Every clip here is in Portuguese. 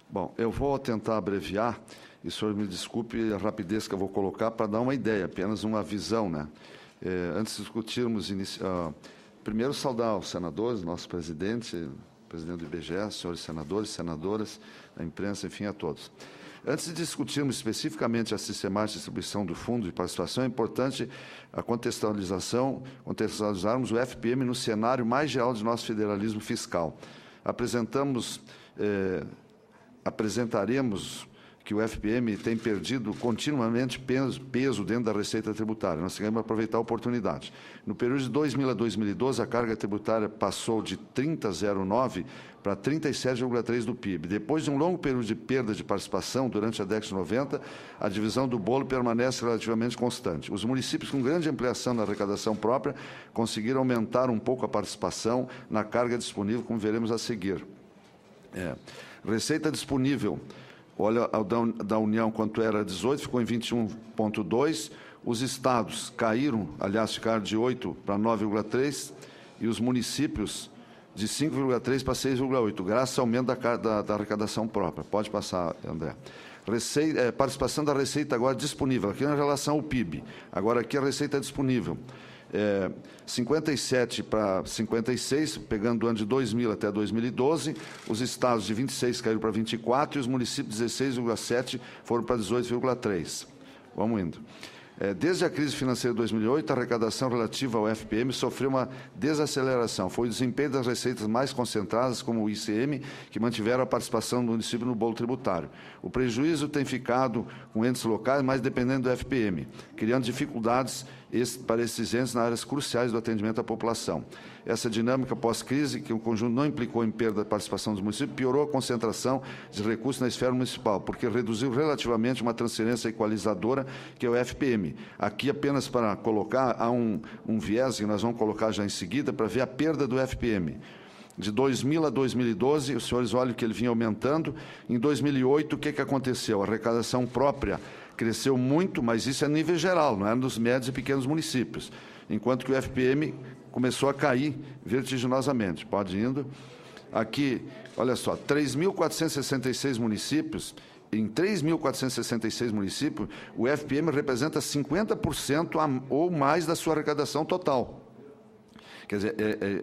Bom, eu vou tentar abreviar, e o senhor me desculpe a rapidez que eu vou colocar para dar uma ideia, apenas uma visão, né? Antes de discutirmos, primeiro saudar os senadores, nosso presidente do IBGE, senhores senadores, senadoras, a imprensa, enfim, a todos. Antes de discutirmos especificamente a sistemática de distribuição do fundo de participação, é importante contextualizarmos o FPM no cenário mais geral de nosso federalismo fiscal. Apresentaremos que o FPM tem perdido continuamente peso dentro da receita tributária. Nós queremos aproveitar a oportunidade. No período de 2000 a 2012, a carga tributária passou de 30,09 para 37,3 do PIB. Depois de um longo período de perda de participação durante a década de 90, a divisão do bolo permanece relativamente constante. Os municípios com grande ampliação na arrecadação própria conseguiram aumentar um pouco a participação na carga disponível, como veremos a seguir. Receita disponível, olha, da União, quanto era 18, ficou em 21,2. Os estados caíram, aliás, ficaram de 8 para 9,3, e os municípios de 5,3 para 6,8, graças ao aumento da arrecadação própria. Pode passar, André. Participação da receita agora disponível, aqui em relação ao PIB. Agora aqui a receita disponível. 57 para 56, pegando do ano de 2000 até 2012, os estados de 26 caíram para 24 e os municípios de 16,7 foram para 18,3. Vamos indo. Desde a crise financeira de 2008, a arrecadação relativa ao FPM sofreu uma desaceleração. Foi o desempenho das receitas mais concentradas, como o ICM, que mantiveram a participação do município no bolo tributário. O prejuízo tem ficado com entes locais, mais dependendo do FPM, criando dificuldades para esses entes nas áreas cruciais do atendimento à população. Essa dinâmica pós-crise, que o conjunto não implicou em perda da participação dos municípios, piorou a concentração de recursos na esfera municipal, porque reduziu relativamente uma transferência equalizadora, que é o FPM. Aqui, apenas para colocar, há um viés que nós vamos colocar já em seguida, para ver a perda do FPM. De 2000 a 2012, os senhores olham que ele vinha aumentando. Em 2008, o que aconteceu? A arrecadação própria cresceu muito, mas isso é nível geral, não é nos médios e pequenos municípios, enquanto que o FPM começou a cair vertiginosamente. Pode ir indo. Aqui, olha só, 3.466 municípios, em 3.466 municípios, o FPM representa 50% ou mais da sua arrecadação total. Quer dizer,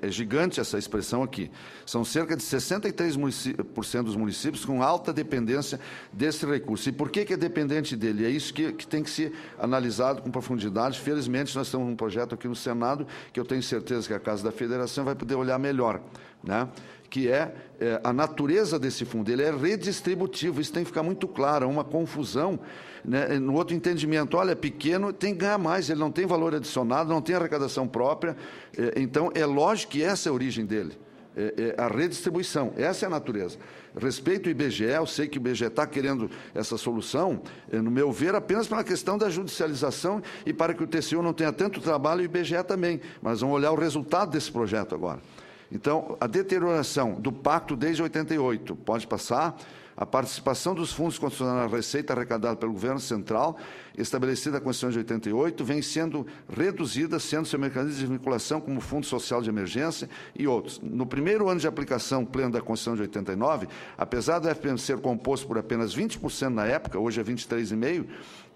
é gigante essa expressão aqui. São cerca de 63% dos municípios com alta dependência desse recurso. E por que é dependente dele? É isso que tem que ser analisado com profundidade. Felizmente, nós temos um projeto aqui no Senado, que eu tenho certeza que a Casa da Federação vai poder olhar melhor, né? Que a natureza desse fundo. Ele é redistributivo, isso tem que ficar muito claro, uma confusão, né? No outro entendimento, olha, pequeno, tem que ganhar mais, ele não tem valor adicionado, não tem arrecadação própria, então é lógico que essa é a origem dele, a redistribuição, essa é a natureza. Respeito ao IBGE, eu sei que o IBGE está querendo essa solução, no meu ver, apenas pela questão da judicialização e para que o TCU não tenha tanto trabalho e o IBGE também, mas vamos olhar o resultado desse projeto agora. Então, a deterioração do pacto desde 88, pode passar, a participação dos fundos constitucionais na receita arrecadada pelo governo central, estabelecida na Constituição de 88, vem sendo reduzida, sendo seu mecanismo de vinculação como Fundo Social de Emergência e outros. No primeiro ano de aplicação plena da Constituição de 89, apesar do FPM ser composto por apenas 20% na época, hoje é 23,5%,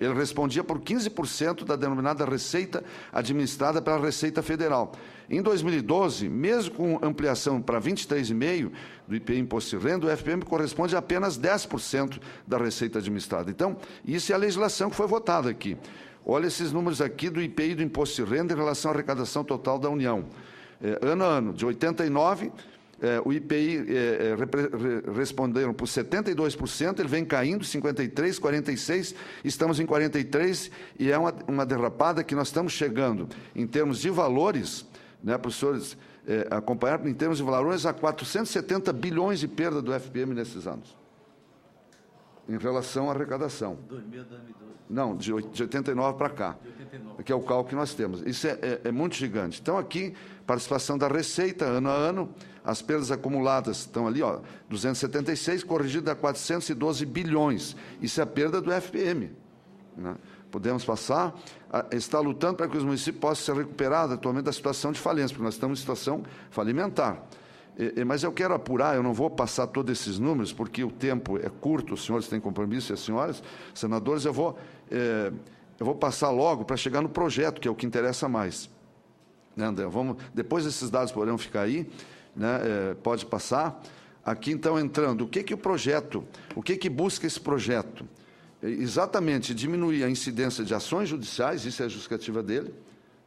ele respondia por 15% da denominada receita administrada pela Receita Federal. Em 2012, mesmo com ampliação para 23,5% do IPI Imposto de Renda, o FPM corresponde a apenas 10% da receita administrada. Então, isso é a legislação que foi votada aqui. Olha esses números aqui do IPI do Imposto de Renda em relação à arrecadação total da União. Ano a ano, de 89, o IPI responderam por 72%, ele vem caindo, 53%, 46%, estamos em 43%, e é uma derrapada que nós estamos chegando, em termos de valores, né, para os senhores acompanhar, em termos de valores, a 470 bilhões de perda do FPM nesses anos, em relação à arrecadação. 2000 a 2012. Não, de 89 para cá, 89. Que é o cálculo que nós temos. Isso é muito gigante. Então, aqui, participação da receita, ano a ano, as perdas acumuladas estão ali, ó, 276, corrigido a 412 bilhões. Isso é a perda do FPM, né? Podemos passar, está lutando para que os municípios possam ser recuperados atualmente da situação de falência, porque nós estamos em situação falimentar. Mas eu quero apurar, eu não vou passar todos esses números, porque o tempo é curto, os senhores têm compromisso, e as senhoras, senadores, eu vou passar logo para chegar no projeto, que é o que interessa mais. Né, André? Depois esses dados poderão ficar aí, né, pode passar. Aqui, então, entrando, o que busca esse projeto? Exatamente, diminuir a incidência de ações judiciais, isso é a justificativa dele,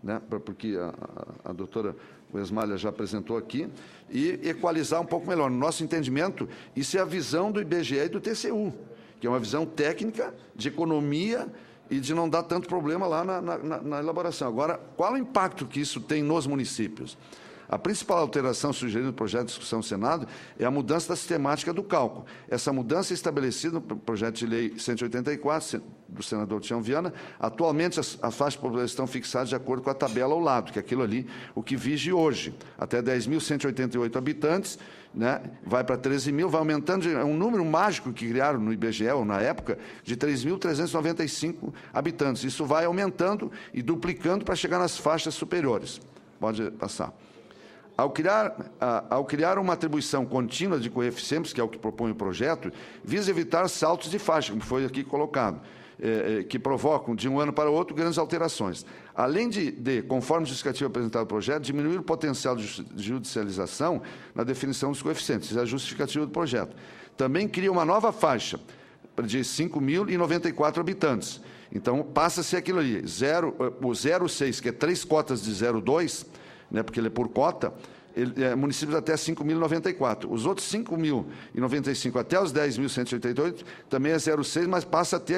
né, porque a doutora Wesmália já apresentou aqui, e equalizar um pouco melhor. No nosso entendimento, isso é a visão do IBGE e do TCU, que é uma visão técnica, de economia e de não dar tanto problema lá na elaboração. Agora, qual o impacto que isso tem nos municípios? A principal alteração sugerida no projeto de discussão do Senado é a mudança da sistemática do cálculo. Essa mudança é estabelecida no projeto de lei 184, do senador Tião Viana. Atualmente, as faixas de população estão fixadas de acordo com a tabela ao lado, que é aquilo ali, o que vige hoje. Até 10.188 habitantes, né, vai para 13 mil, vai aumentando, é um número mágico que criaram no IBGE, ou na época, de 3.395 habitantes. Isso vai aumentando e duplicando para chegar nas faixas superiores. Pode passar. Ao criar uma atribuição contínua de coeficientes, que é o que propõe o projeto, visa evitar saltos de faixa, como foi aqui colocado, que provocam, de um ano para o outro, grandes alterações. Além de, conforme justificativo apresentado no projeto, diminuir o potencial de judicialização na definição dos coeficientes. Isso é a justificativa do projeto. Também cria uma nova faixa de 5.094 habitantes. Então, passa a ser aquilo ali, o 0,6, que é 3 cotas de 0,2, né, porque ele é por cota, municípios até 5.094. Os outros 5.095 até os 10.188 também é 0,6, mas passa a ter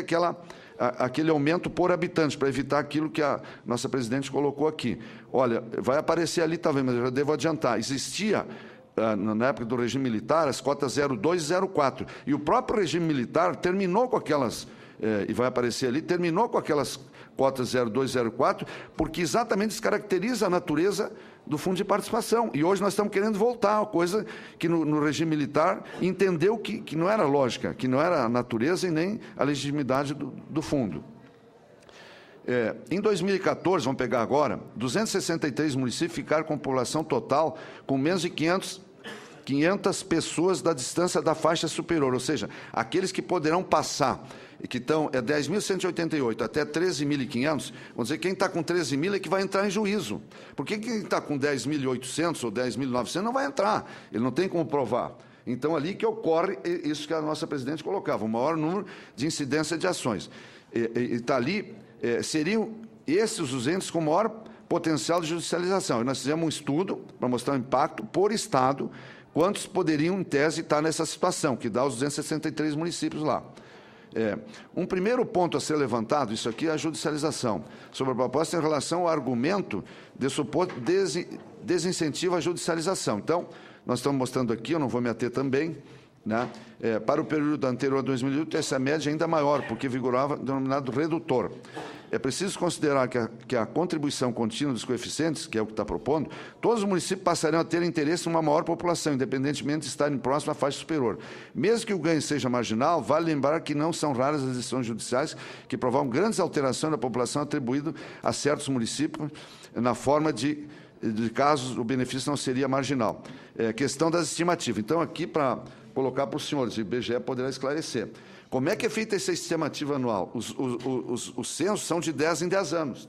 aquele aumento por habitante, para evitar aquilo que a nossa presidente colocou aqui. Olha, vai aparecer ali, talvez, mas eu já devo adiantar. Existia, na época do regime militar, as cotas 0,2 e 0,4. E o próprio regime militar terminou com aquelas, e vai aparecer ali, terminou com aquelas cotas 0,2 e 0,4, porque exatamente descaracteriza a natureza do fundo de participação. E hoje nós estamos querendo voltar, coisa que no regime militar entendeu que não era lógica, que não era a natureza e nem a legitimidade do fundo. Em 2014, vamos pegar agora, 263 municípios ficaram com população total com menos de 500 pessoas da distância da faixa superior, ou seja, aqueles que poderão passar, que estão 10.188 até 13.500, vamos dizer, quem está com 13.000 é que vai entrar em juízo. Porque quem está com 10.800 ou 10.900 não vai entrar, ele não tem como provar. Então, ali que ocorre isso que a nossa presidente colocava, o maior número de incidência de ações. Está ali, seriam esses os entes com maior potencial de judicialização. E nós fizemos um estudo para mostrar o impacto por estado, quantos poderiam, em tese, estar nessa situação, que dá os 263 municípios lá. Um primeiro ponto a ser levantado, isso aqui é a judicialização, sobre a proposta em relação ao argumento de suposto desincentivo à judicialização. Então, nós estamos mostrando aqui, eu não vou me ater também, né, para o período anterior a 2008, essa média é ainda maior, porque vigorava o denominado redutor. É preciso considerar que a contribuição contínua dos coeficientes, que é o que está propondo, todos os municípios passarão a ter interesse em uma maior população, independentemente de estarem próximos à faixa superior. Mesmo que o ganho seja marginal, vale lembrar que não são raras as decisões judiciais que provocam grandes alterações da população atribuída a certos municípios, na forma de casos o benefício não seria marginal. Questão das estimativas. Então, aqui, para colocar para os senhores, o IBGE poderá esclarecer. Como é que é feita essa estimativa anual? Os censos são de 10 em 10 anos.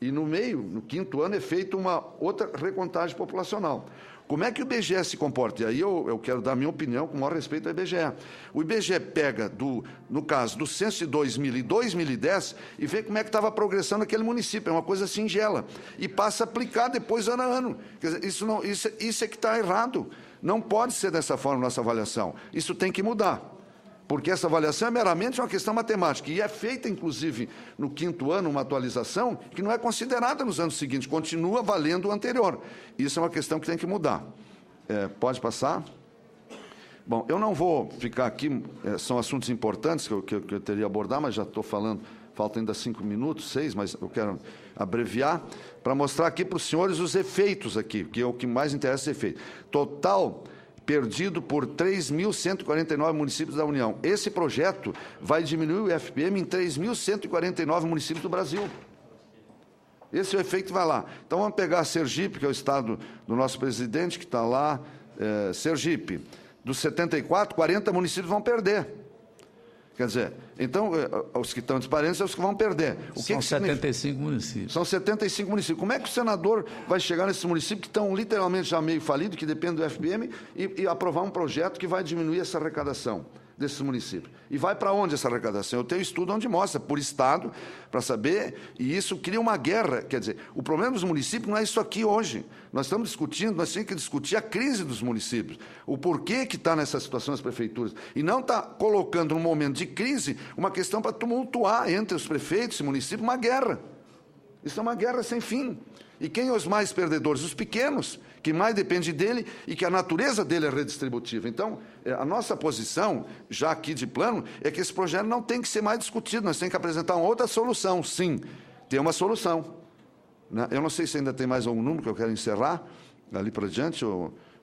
E no meio, no 5º ano, é feita uma outra recontagem populacional. Como é que o IBGE se comporta? E aí eu quero dar a minha opinião com o maior respeito ao IBGE. O IBGE pega, no caso, do censo de 2000 e 2010 e vê como é que estava a progressão naquele município. É uma coisa singela. E passa a aplicar depois, ano a ano. Quer dizer, isso é que está errado. Não pode ser dessa forma a nossa avaliação. Isso tem que mudar. Porque essa avaliação é meramente uma questão matemática, e é feita, inclusive, no 5º ano, uma atualização que não é considerada nos anos seguintes, continua valendo o anterior. Isso é uma questão que tem que mudar. Pode passar? Bom, eu não vou ficar aqui, são assuntos importantes que eu teria que abordar, mas já estou falando, faltam ainda 5 minutos, 6, mas eu quero abreviar, para mostrar aqui para os senhores os efeitos aqui, que é o que mais interessa, efeito. Total perdido por 3.149 municípios da União. Esse projeto vai diminuir o IFPM em 3.149 municípios do Brasil. Esse é o efeito que vai lá. Então, vamos pegar Sergipe, que é o estado do nosso presidente, que está lá, Sergipe, dos 74, 40 municípios vão perder. Quer dizer, então, os que estão transparentes são os que vão perder. São 75 municípios. São 75 municípios. Como é que o senador vai chegar nesses municípios que estão literalmente já meio falidos, que dependem do FPM, e aprovar um projeto que vai diminuir essa arrecadação desses municípios? E vai para onde essa arrecadação? Eu tenho estudo onde mostra, por estado, para saber, e isso cria uma guerra. Quer dizer, o problema dos municípios não é isso aqui hoje. Nós estamos discutindo, nós temos que discutir a crise dos municípios, o porquê que está nessa situação as prefeituras, e não está colocando, num momento de crise, uma questão para tumultuar entre os prefeitos e municípios uma guerra. Isso é uma guerra sem fim. E quem é os mais perdedores? Os pequenos, que mais depende dele e que a natureza dele é redistributiva. Então, a nossa posição, já aqui de plano, é que esse projeto não tem que ser mais discutido, nós temos que apresentar uma outra solução, sim, tem uma solução. Né? Eu não sei se ainda tem mais algum número que eu quero encerrar, ali para diante.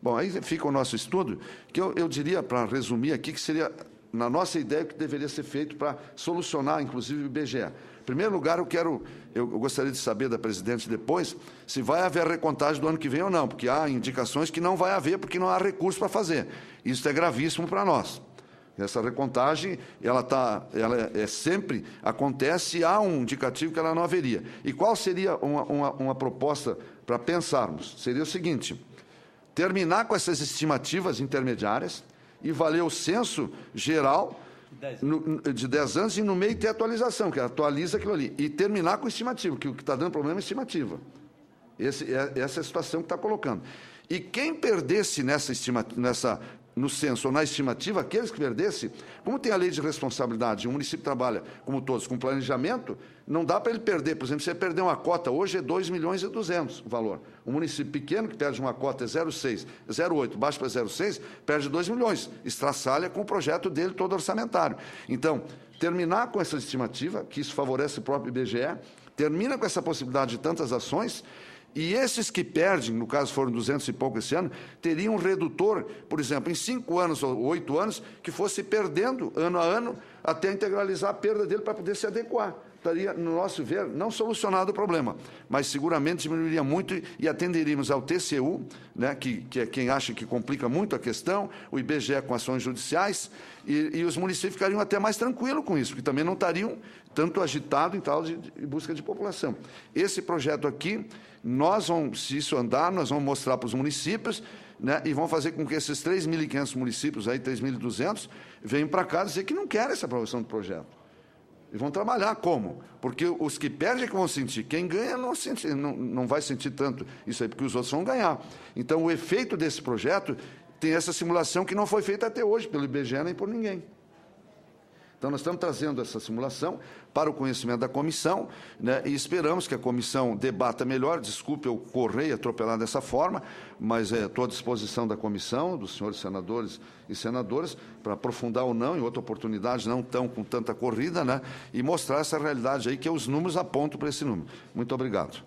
Bom, aí fica o nosso estudo, que eu diria, para resumir aqui, que seria, na nossa ideia, o que deveria ser feito para solucionar, inclusive, o IBGE. Em primeiro lugar, eu gostaria de saber da presidente depois se vai haver recontagem do ano que vem ou não, porque há indicações que não vai haver, porque não há recurso para fazer. Isso é gravíssimo para nós. Essa recontagem, ela sempre acontece e há um indicativo que ela não haveria. E qual seria uma proposta para pensarmos? Seria o seguinte: terminar com essas estimativas intermediárias e valer o censo geral de 10 anos e no meio ter atualização, que atualiza aquilo ali. E terminar com estimativa, que o que está dando problema é estimativa. Essa é a situação que está colocando. E quem perdesse no censo ou na estimativa, aqueles que perdessem, como tem a lei de responsabilidade, o município trabalha, como todos, com planejamento, não dá para ele perder. Por exemplo, se ele perder uma cota hoje, é 2,2 milhões o valor. Um município pequeno que perde uma cota é 0,6, 0,8, baixo para 0,6, perde 2 milhões. Estraçalha com o projeto dele todo orçamentário. Então, terminar com essa estimativa, que isso favorece o próprio IBGE, termina com essa possibilidade de tantas ações. E esses que perdem, no caso foram 200 e pouco esse ano, teriam um redutor, por exemplo, em 5 anos ou 8 anos, que fosse perdendo ano a ano até integralizar a perda dele para poder se adequar. Estaria, no nosso ver, não solucionado o problema, mas seguramente diminuiria muito e atenderíamos ao TCU, né, que é quem acha que complica muito a questão, o IBGE com ações judiciais, e os municípios ficariam até mais tranquilos com isso, porque também não estariam tanto agitados em tal de busca de população. Esse projeto aqui, se isso andar, nós vamos mostrar para os municípios, né, e vamos fazer com que esses 3.500 municípios, aí 3.200, venham para cá dizer que não querem essa aprovação do projeto. E vão trabalhar como? Porque os que perdem é que vão sentir. Quem ganha não vai sentir tanto isso aí, porque os outros vão ganhar. Então, o efeito desse projeto tem essa simulação que não foi feita até hoje pelo IBGE nem por ninguém. Então, nós estamos trazendo essa simulação para o conhecimento da comissão, né, e esperamos que a comissão debata melhor. Desculpe eu correr e atropelar dessa forma, mas estou à disposição da comissão, dos senhores senadores e senadoras, para aprofundar ou não, em outra oportunidade, não tão com tanta corrida, né, e mostrar essa realidade aí que os números apontam para esse número. Muito obrigado.